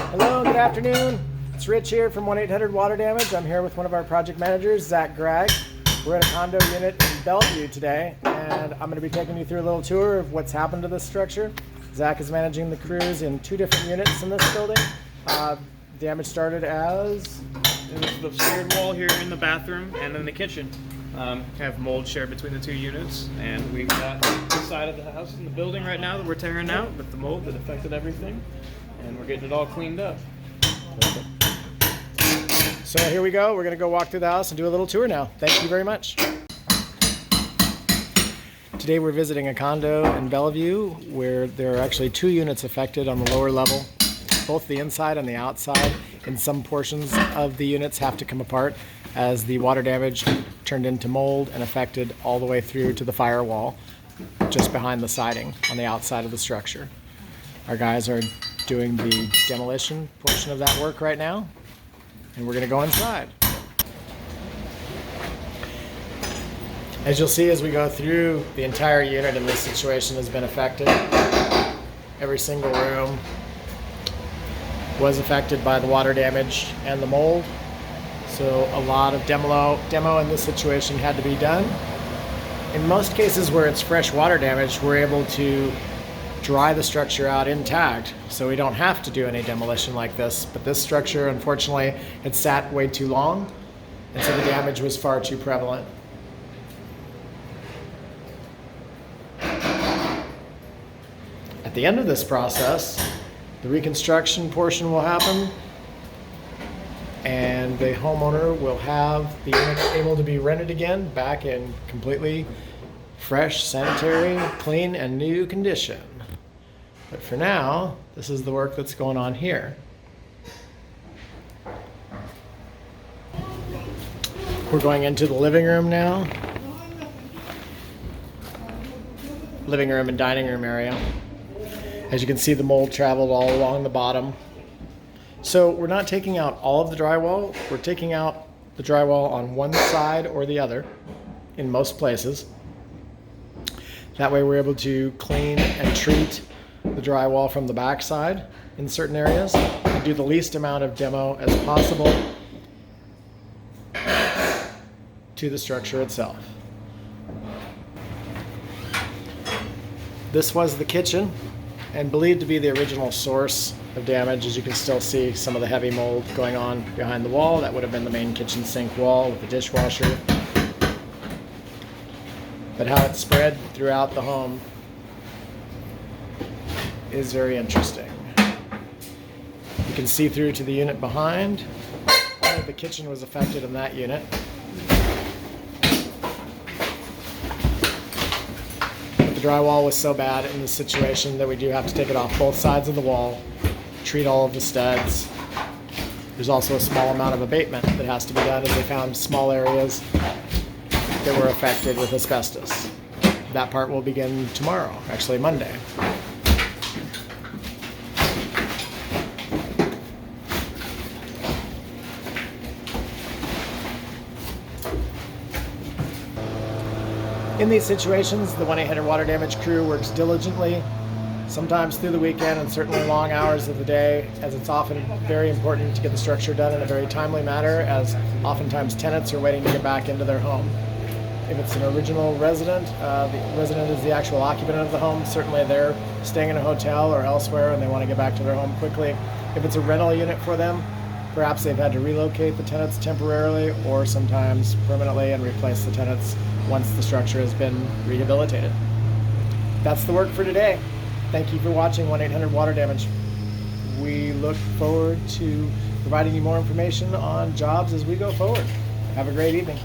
Hello, good afternoon. It's Rich here from 1-800-WATER Damage. I'm here with one of our project managers, Zach Gregg. We're at a condo unit in Bellevue today, and I'm going to be taking you through a little tour of what's happened to this structure. Zach is managing the crews in 2 different units in this building. Damage started as... It was the shared wall here in the bathroom and in the kitchen. Have mold shared between the 2 units, and we've got this side of the house in the building right now that we're tearing out with the mold that affected everything, and we're getting it all cleaned up. So here we go. We're going to go walk through the house and do a little tour now. Thank you very much. Today we're visiting a condo in Bellevue where there are actually 2 units affected on the lower level. Both the inside and the outside in some portions of the units have to come apart as the water damage turned into mold and affected all the way through to the firewall just behind the siding on the outside of the structure. Our guys are doing the demolition portion of that work right now, and we're going to go inside. As you'll see as we go through, the entire unit in this situation has been affected. Every single room was affected by the water damage and the mold. So a lot of demo in this situation had to be done. In most cases where it's fresh water damage, we're able to dry the structure out intact, so we don't have to do any demolition like this. But this structure, unfortunately, it sat way too long, and so the damage was far too prevalent. At the end of this process, the reconstruction portion will happen, and the homeowner will have the unit able to be rented again back in completely fresh, sanitary, clean, and new condition. But for now, this is the work that's going on here. We're going into the living room now. Living room and dining room area. As you can see, the mold traveled all along the bottom. So we're not taking out all of the drywall. We're taking out the drywall on one side or the other in most places. That way we're able to clean and treat the drywall from the back side in certain areas and do the least amount of demo as possible to the structure itself. This was the kitchen, and believed to be the original source of damage. As you can still see some of the heavy mold going on behind the wall. That would have been the main kitchen sink wall with the dishwasher. But how it spread throughout the home is very interesting. You can see through to the unit behind. Only the kitchen was affected in that unit. The drywall was so bad in this situation that we do have to take it off both sides of the wall, treat all of the studs. There's also a small amount of abatement that has to be done as they found small areas that were affected with asbestos. That part will begin tomorrow, actually Monday. In these situations, the 1-800-WATER Damage crew works diligently, sometimes through the weekend and certainly long hours of the day, as it's often very important to get the structure done in a very timely manner, as oftentimes tenants are waiting to get back into their home. If it's an original resident, the resident is the actual occupant of the home. Certainly they're staying in a hotel or elsewhere and they want to get back to their home quickly. If it's a rental unit for them, perhaps they've had to relocate the tenants temporarily or sometimes permanently and replace the tenants once the structure has been rehabilitated. That's the work for today. Thank you for watching 1-800-WATER Damage. We look forward to providing you more information on jobs as we go forward. Have a great evening.